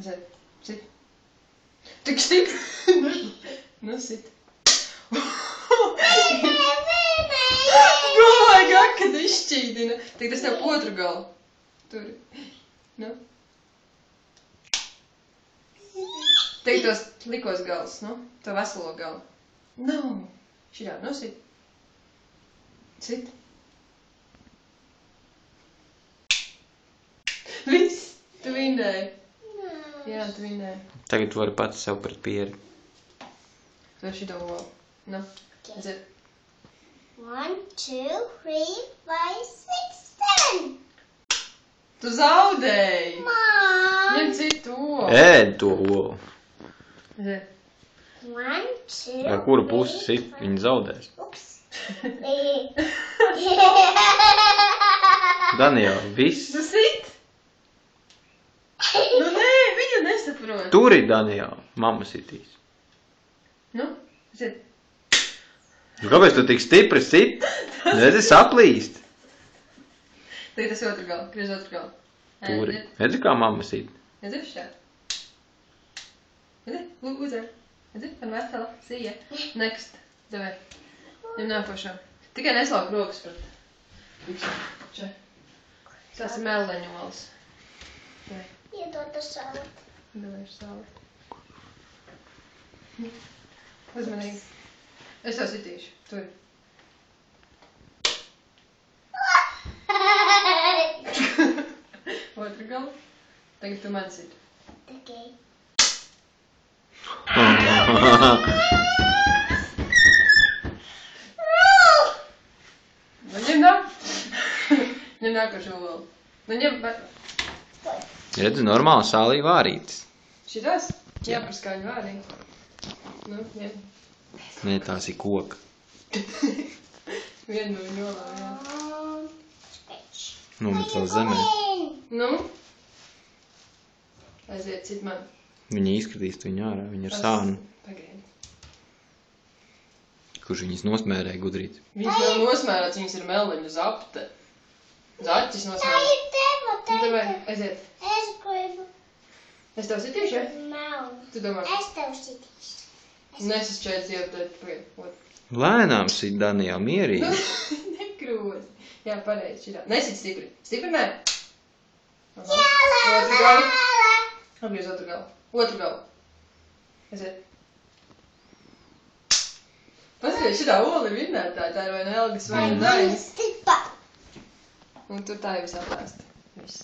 Aiziet. Sit. Tik stipri. Nu, sit. Domāju, kad izšķīdina. Tik tas tev otru galu. Turi. Nu. Tik tos likos galus, nu. To veselo galu. Nu. Šitā, nu sit. Sit. Viss. Tu vinnēji. Jā, tu vinnēji. Tagad tu vari pats sev pret pieri. Tu ar šito olu. Nu. Aiziet. 1, 2, 3, 5, 6, 7. Tu zaudēji. Mom. Ņem citu olu. Ēd to olu. Aiziet. 1, 2. Ar kuru pusi sit, viņi zaudēs. Ups. Daniela, viss. Tu sit? Nu nē, viņa nesaprot. Turi, Daniela, mamma sitīs. Nu, aiziet. Kāpēc tu tik stipri sit? Redzi, saplīst. Tagad tas otru galu, griež otru galu. Turi. Redzi, kā mamma sit. Aiziet šķāt. Aiziet, uzēr. Aiziet, man vesela, sija. Next. Davai. Ņem nākošo. Tikai neslauk rokas pret. Čia. Tās ir melleņolas. Davai. Iedod to savu. Davai ar savu. Uzmanīgi. Es tev sitīšu. Tur. Otru galu. Tagad tu man sit. Okay. Nu, ņem nāk. Ņem nākošo olu. Nu, ņem... Redzi, normāli sālī vārītis. Šitās? Jā, par skaļu vārīgi. Nu, ņem. Nē, tās ir koka. Vienu no viņolām, jā. Nomet vēl zemē. Nu? Aiziet, cit man. Viņi izskatīs viņu ārā, viņi ar sānu. Pagaidi. Kurš viņas nosmērēja gudrīt. Viņas nav nosmērāts, viņas ir melleņu zapte. Zaķis Tā nosmērāts. ir teva, tā Nu, ir davai, teva. aiziet. Es gribu. Es tev sitīšu, ja? Nav. Tu domā? Es tev sitīšu. Nesasčēdz jau, tad pagaidi. Lēnām sit, Daniela, mierīgi. Nekrūzi. Jā, pareizi, šitā. Nesit stipri. Stipri nē. Aha. Jā, Otru galu. Apgriez otru galu. Otru galu. Aiziet. Paskaties, šitā ola ir vinnētāja. Tā ir vai nu Elgas vai nu Dainis. Stipa. Un tur tā jau viss apēst. Viss.